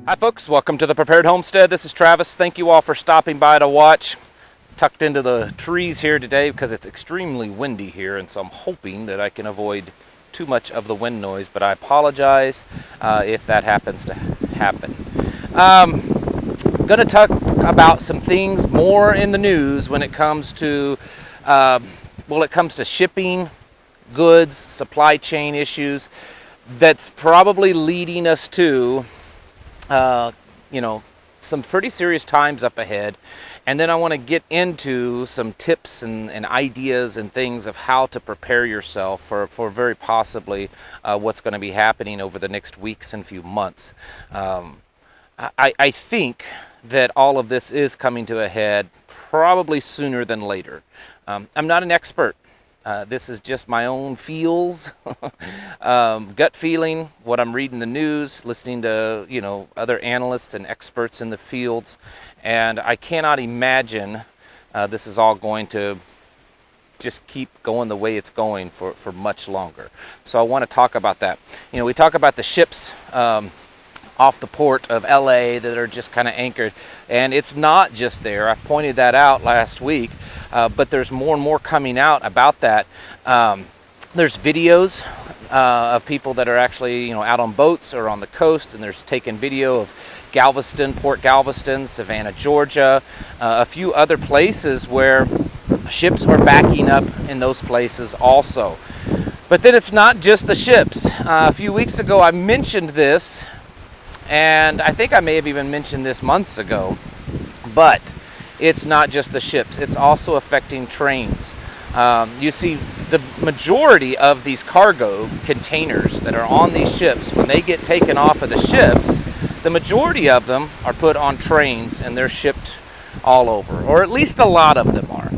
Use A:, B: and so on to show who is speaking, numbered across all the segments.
A: Hi folks, welcome to the Prepared Homestead. This is Travis. Thank you all for stopping by to watch. Tucked into the trees here today because it's extremely windy here, and so I'm hoping that I can avoid too much of the wind noise, but I apologize if that happens to happen. I'm going to talk about some things more in the news when it comes to shipping, goods, supply chain issues that's probably leading us to some pretty serious times up ahead. And then I want to get into some tips and ideas and things of how to prepare yourself for very possibly what's going to be happening over the next weeks and few months. I think that all of this is coming to a head probably sooner than later. I'm not an expert. This is just my own feels, gut feeling, what I'm reading the news, listening to, other analysts and experts in the fields. And I cannot imagine this is all going to just keep going the way it's going for much longer. So I want to talk about that. We talk about the ships off the port of LA that are just kind of anchored, and it's not just there. I've pointed that out last week, but there's more and more coming out about that. There's videos of people that are actually out on boats or on the coast, and there's taken video of Galveston, Port Galveston, Savannah, Georgia, a few other places where ships are backing up in those places also. But then it's not just the ships. A few weeks ago I mentioned this, and I think I may have even mentioned this months ago, but it's not just the ships. It's also affecting trains. You see, the majority of these cargo containers that are on these ships, when they get taken off of the ships, the majority of them are put on trains and they're shipped all over, or at least a lot of them are.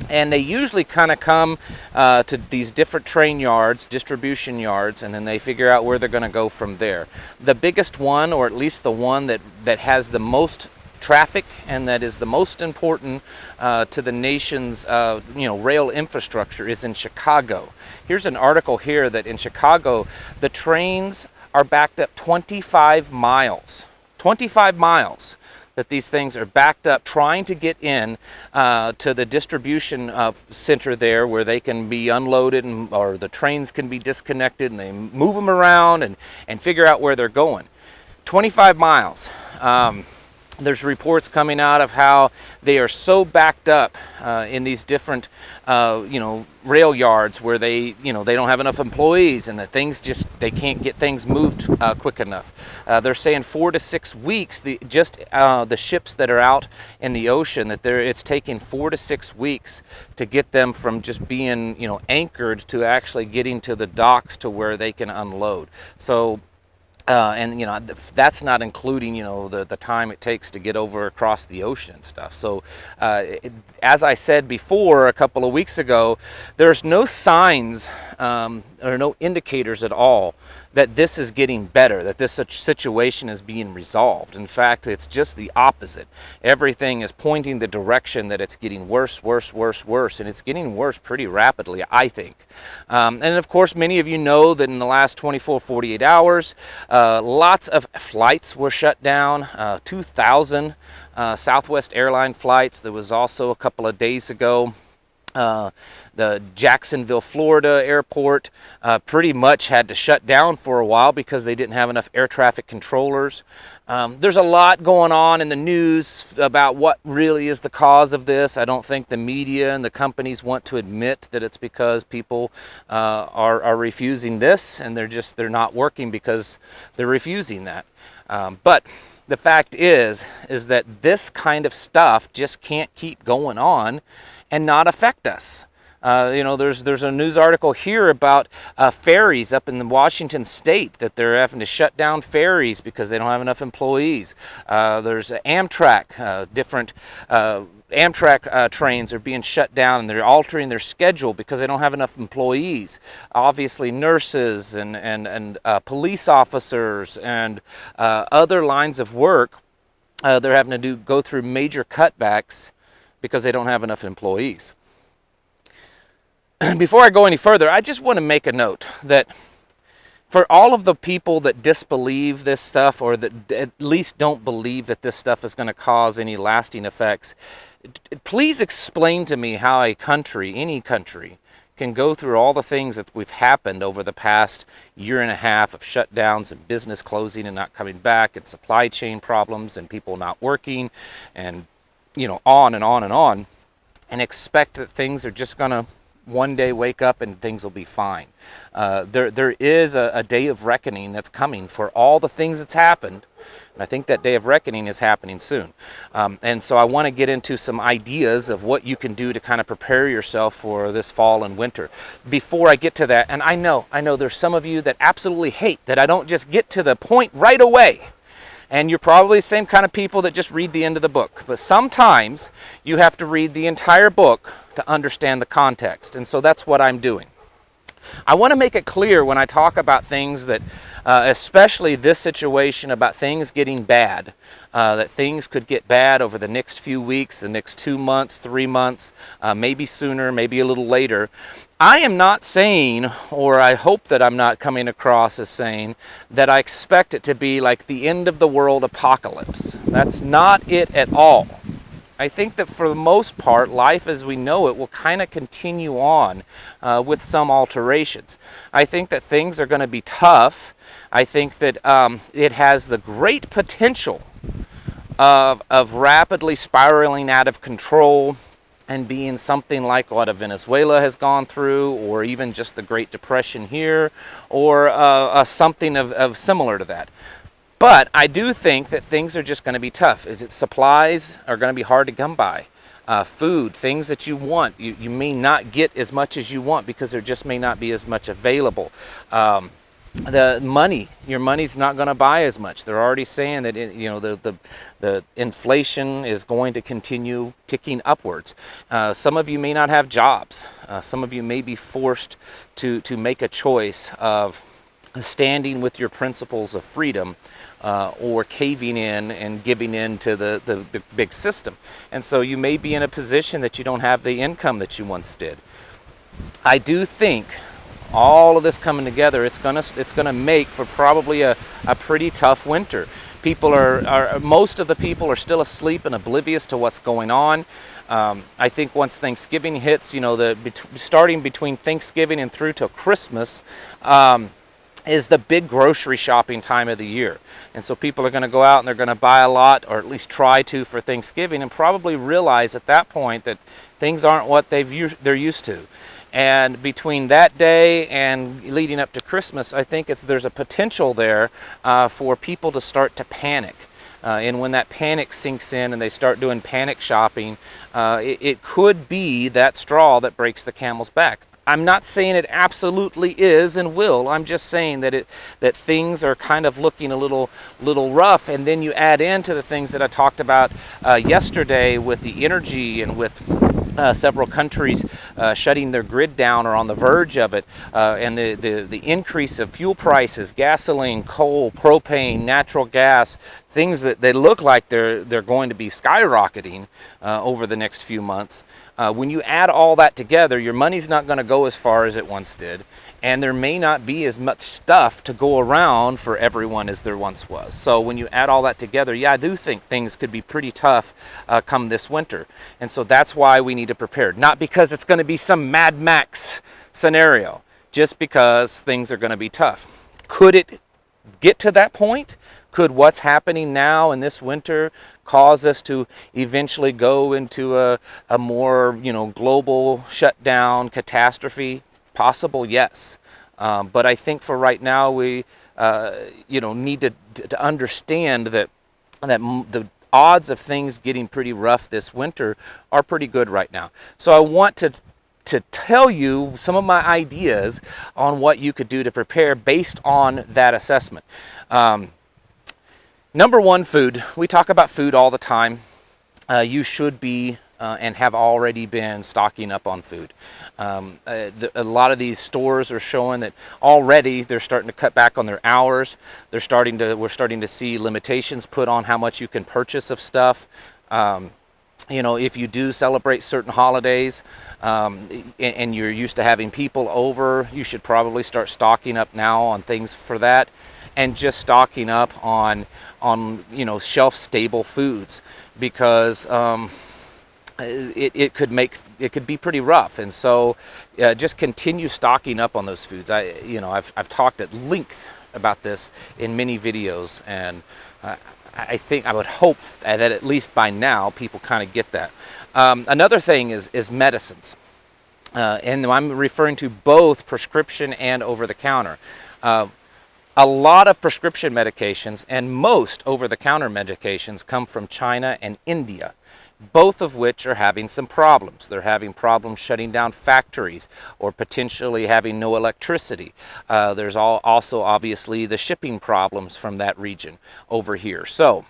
A: And they usually kind of come to these different train yards, distribution yards, and then they figure out where they're going to go from there. The biggest one, or at least the one that has the most traffic and that is the most important to the nation's rail infrastructure, is in Chicago. Here's an article here that in Chicago, the trains are backed up 25 miles. 25 miles. That these things are backed up trying to get in to the distribution center there, where they can be unloaded or the trains can be disconnected, and they move them around and figure out where they're going. 25 miles. There's reports coming out of how they are so backed up in these different rail yards where they don't have enough employees, and that they can't get things moved quick enough. They're saying 4 to 6 weeks. The ships that are out in the ocean, that it's taking 4 to 6 weeks to get them from just being anchored to actually getting to the docks to where they can unload. So. That's not including the time it takes to get over across the ocean and stuff. So as I said before a couple of weeks ago, there's no signs or no indicators at all that this is getting better, that this situation is being resolved. In fact, it's just the opposite. Everything is pointing the direction that it's getting worse, worse, worse, worse, and it's getting worse pretty rapidly, I think. And of course, many of you know that in the last 48 hours, lots of flights were shut down, 2,000 Southwest airline flights. There was also a couple of days ago, the Jacksonville, Florida airport pretty much had to shut down for a while because they didn't have enough air traffic controllers. There's a lot going on in the news about what really is the cause of this. I don't think the media and the companies want to admit that it's because people are refusing this, and they're not working because they're refusing that. But the fact is that this kind of stuff just can't keep going on and not affect us. There's a news article here about ferries up in Washington State, that they're having to shut down ferries because they don't have enough employees. There's Amtrak, different Amtrak trains are being shut down, and they're altering their schedule because they don't have enough employees. Obviously, nurses and police officers and other lines of work, they're having to go through major cutbacks because they don't have enough employees. Before I go any further, I just want to make a note that For all of the people that disbelieve this stuff, or that at least don't believe that this stuff is going to cause any lasting effects, please explain to me how a country, any country, can go through all the things that we've happened over the past year and a half of shutdowns and business closing and not coming back, and supply chain problems and people not working, and on and on and on, and expect that things are just going to one day wake up and things will be fine. There is a day of reckoning that's coming for all the things that's happened, and I think that day of reckoning is happening soon. And so I want to get into some ideas of what you can do to kind of prepare yourself for this fall and winter. Before I get to that, and I know there's some of you that absolutely hate that I don't just get to the point right away. And you're probably the same kind of people that just read the end of the book. But sometimes you have to read the entire book to understand the context. And so that's what I'm doing. I want to make it clear when I talk about things that, especially this situation about things getting bad, that things could get bad over the next few weeks, the next 2 months, 3 months, maybe sooner, maybe a little later. I am not saying, or I hope that I'm not coming across as saying, that I expect it to be like the end of the world apocalypse. That's not it at all. I think that for the most part, life as we know it will kind of continue on with some alterations. I think that things are going to be tough. I think that it has the great potential of rapidly spiraling out of control and being something like what Venezuela has gone through, or even just the Great Depression here, or something of similar to that. But I do think that things are just going to be tough. Supplies are going to be hard to come by. Food, things that you want, you may not get as much as you want because there just may not be as much available. The money, your money's not going to buy as much. They're already saying that the inflation is going to continue ticking upwards. Some of you may not have jobs. Some of you may be forced to make a choice of standing with your principles of freedom, or caving in and giving in to the big system. And so you may be in a position that you don't have the income that you once did. I do think all of this coming together, it's gonna make for probably a pretty tough winter. People most of the people are still asleep and oblivious to what's going on. I think once Thanksgiving hits, starting between Thanksgiving and through till Christmas, is the big grocery shopping time of the year. And so people are going to go out and they're going to buy a lot, or at least try to, for Thanksgiving, and probably realize at that point that things aren't what they're used to. And between that day and leading up to Christmas, I think there's a potential there for people to start to panic. And when that panic sinks in and they start doing panic shopping, it could be that straw that breaks the camel's back. I'm not saying it absolutely is and will. I'm just saying that things are kind of looking a little rough. And then you add into the things that I talked about yesterday with the energy, and with several countries shutting their grid down or on the verge of it, and the increase of fuel prices, gasoline, coal, propane, natural gas, things that they look like they're going to be skyrocketing over the next few months. When you add all that together, your money's not going to go as far as it once did, and there may not be as much stuff to go around for everyone as there once was. So when you add all that together, yeah, I do think things could be pretty tough come this winter. And so that's why we need to prepare. Not because it's going to be some Mad Max scenario, just because things are going to be tough. Could it get to that point? Could what's happening now in this winter cause us to eventually go into a more global shutdown catastrophe? Possible, yes. But I think for right now we need to understand that the odds of things getting pretty rough this winter are pretty good right now. So I want to tell you some of my ideas on what you could do to prepare based on that assessment. Number one, food. We talk about food all the time. You should be and have already been stocking up on food. A lot of these stores are showing that already they're starting to cut back on their hours. We're starting to see limitations put on how much you can purchase of stuff. if you do celebrate certain holidays, and you're used to having people over, you should probably start stocking up now on things for that, and just stocking up on shelf stable foods, because it could be pretty rough. And so just continue stocking up on those foods. I've talked at length about this in many videos, and I would hope that at least by now people kind of get that. Another thing is medicines, and I'm referring to both prescription and over-the-counter. A lot of prescription medications and most over-the-counter medications come from China and India, both of which are having some problems. They're having problems shutting down factories or potentially having no electricity. There's also obviously the shipping problems from that region over here. So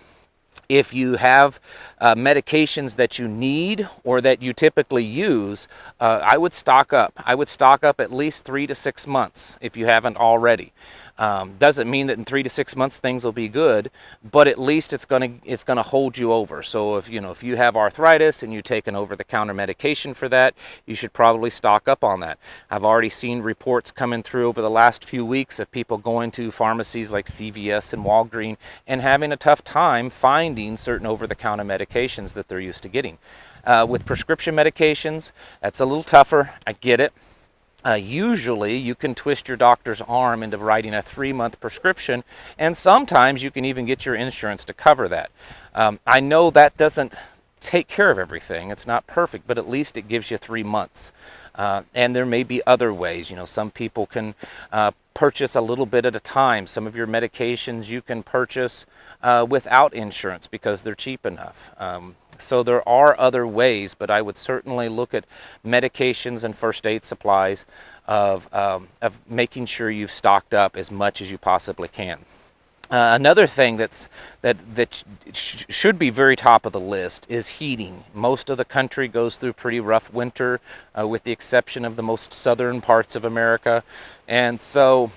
A: if you have medications that you need or that you typically use, I would stock up. I would stock up at least 3 to 6 months if you haven't already. Doesn't mean that in 3 to 6 months things will be good, but at least it's gonna hold you over. So if you have arthritis and you take an over-the-counter medication for that, you should probably stock up on that. I've already seen reports coming through over the last few weeks of people going to pharmacies like CVS and Walgreens and having a tough time finding certain over-the-counter medications that they're used to getting. With prescription medications, that's a little tougher. I get it. Usually you can twist your doctor's arm into writing a 3-month prescription, and sometimes you can even get your insurance to cover that. I know that doesn't take care of everything. It's not perfect, but at least it gives you 3 months. And there may be other ways. Some people can purchase a little bit at a time. Some of your medications you can purchase without insurance because they're cheap enough. So there are other ways, but I would certainly look at medications and first aid supplies of making sure you've stocked up as much as you possibly can. Another thing that should be very top of the list is heating. Most of the country goes through pretty rough winter, with the exception of the most southern parts of America. And so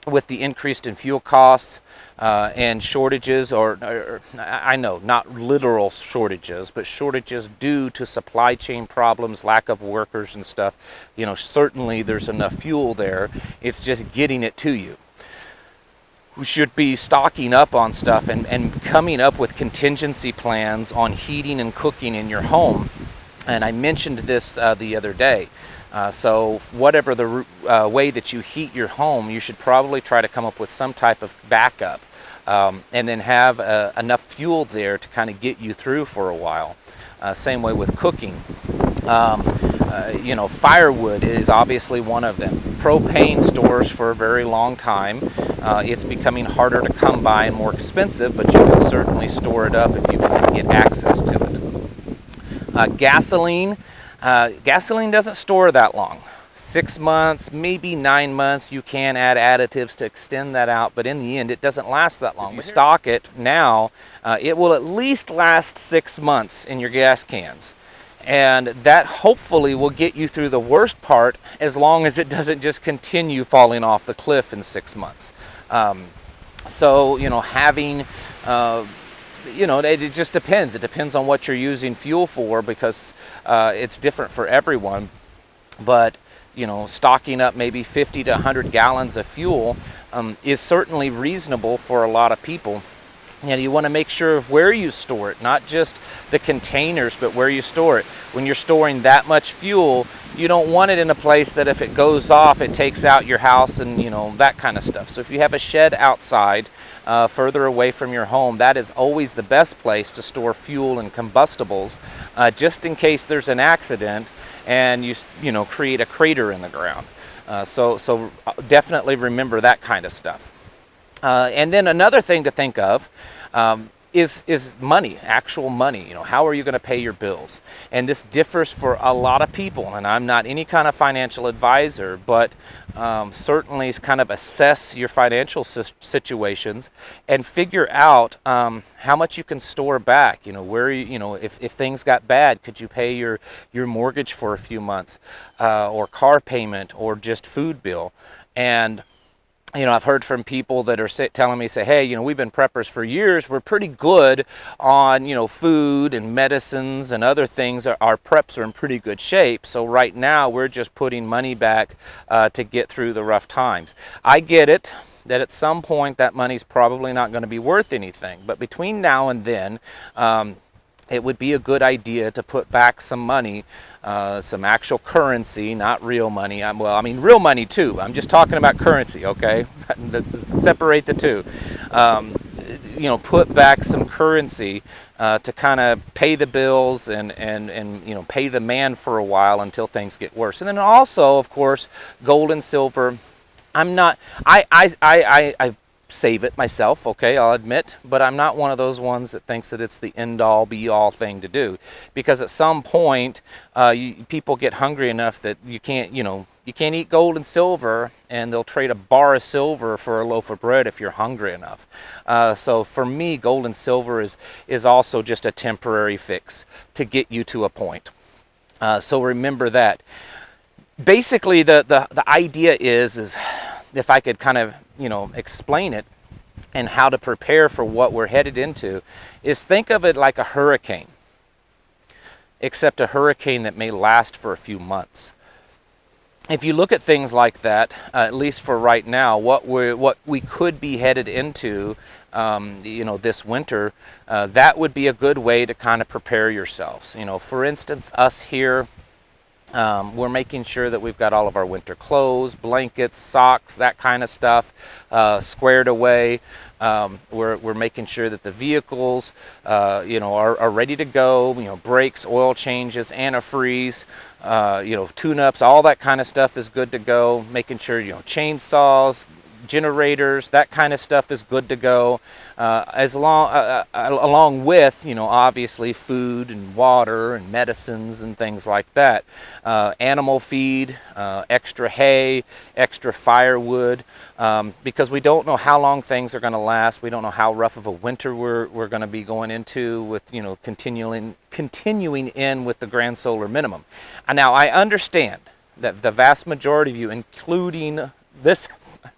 A: with the increase in fuel costs and shortages, or I know not literal shortages, but shortages due to supply chain problems, lack of workers and stuff, certainly there's enough fuel there. It's just getting it to you. We should be stocking up on stuff and coming up with contingency plans on heating and cooking in your home. And I mentioned this the other day. So whatever the way that you heat your home, you should probably try to come up with some type of backup, and then have enough fuel there to kind of get you through for a while. Same way with cooking. Firewood is obviously one of them. Propane stores for a very long time. It's becoming harder to come by and more expensive, but you can certainly store it up if you can get access to it. Gasoline. Gasoline doesn't store that long. 6 months, maybe 9 months. You can add additives to extend that out, but in the end, it doesn't last that long. So if you stock it now, it will at least last 6 months in your gas cans. And that hopefully will get you through the worst part, as long as it doesn't just continue falling off the cliff in 6 months. So, having, it just depends. It depends on what you're using fuel for, because it's different for everyone. But, stocking up maybe 50 to 100 gallons of fuel is certainly reasonable for a lot of people. You want to make sure of where you store it, not just the containers, but where you store it. When you're storing that much fuel, you don't want it in a place that if it goes off, it takes out your house and, that kind of stuff. So if you have a shed outside, further away from your home, that is always the best place to store fuel and combustibles, just in case there's an accident and you create a crater in the ground. So definitely remember that kind of stuff. And then another thing to think of is money, actual money. How are you going to pay your bills? And this differs for a lot of people. And I'm not any kind of financial advisor, but certainly kind of assess your financial situations and figure out how much you can store back. Where if things got bad, could you pay your mortgage for a few months, or car payment, or just food bill? And I've heard from people that are telling me, hey, we've been preppers for years. We're pretty good on, food and medicines and other things. Our preps are in pretty good shape. So right now we're just putting money back to get through the rough times. I get it that at some point that money's probably not going to be worth anything. But between now and then, it would be a good idea to put back some money, some actual currency, not real money. Well, I mean real money too. I'm just talking about currency, okay? Let's separate the two. Put back some currency to kind of pay the bills and pay the man for a while until things get worse. And then also, of course, gold and silver. I save it myself, okay, I'll admit, but I'm not one of those ones that thinks that it's the end-all, be-all thing to do, because at some point people get hungry enough that you can't eat gold and silver, and they'll trade a bar of silver for a loaf of bread if you're hungry enough. So for me, gold and silver is also just a temporary fix to get you to a point. So remember that. Basically, the idea is if I could kind of explain it and how to prepare for what we're headed into, is think of it like a hurricane, except a hurricane that may last for a few months. If you look at things like that, at least for right now, what we could be headed into, this winter, that would be a good way to kind of prepare yourselves. For instance, us here, we're making sure that we've got all of our winter clothes, blankets, socks, that kind of stuff squared away. We're making sure that the vehicles, are ready to go. Brakes, oil changes, antifreeze, tune-ups, all that kind of stuff is good to go. Making sure, chainsaws, generators, that kind of stuff is good to go, along with obviously food and water and medicines and things like that, animal feed, extra hay, extra firewood, because we don't know how long things are going to last. We don't know how rough of a winter we're going to be going into with continuing in with the grand solar minimum. And now I understand that the vast majority of you, including this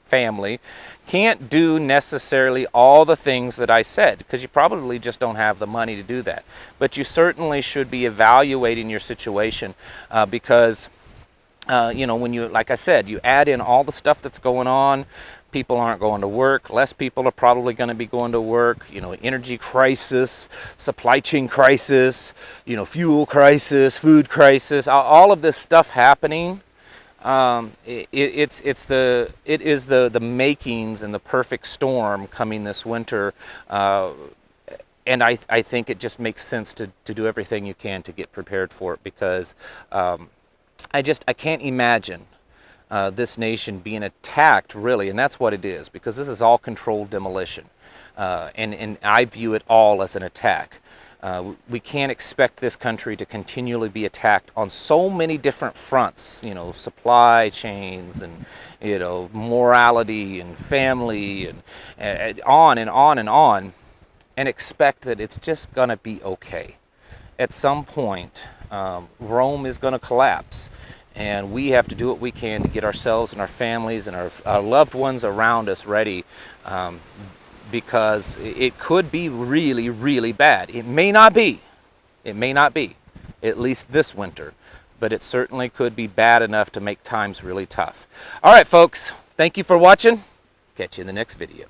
A: family, can't do necessarily all the things that I said, because you probably just don't have the money to do that. But you certainly should be evaluating your situation, because when you, like I said, you add in all the stuff that's going on. People aren't going to work. Less people are probably going to be going to work. Energy crisis, supply chain crisis, fuel crisis, food crisis, all of this stuff happening. It is the makings and the perfect storm coming this winter, and I think it just makes sense to do everything you can to get prepared for it, because I can't imagine this nation being attacked, really, and that's what it is, because this is all controlled demolition, and I view it all as an attack. We can't expect this country to continually be attacked on so many different fronts, supply chains and, morality and family and on and on and on, and expect that it's just going to be okay. At some point, Rome is going to collapse, and we have to do what we can to get ourselves and our families and our loved ones around us ready, because it could be really, really bad. It may not be, at least this winter, but it certainly could be bad enough to make times really tough. All right, folks, thank you for watching. Catch you in the next video.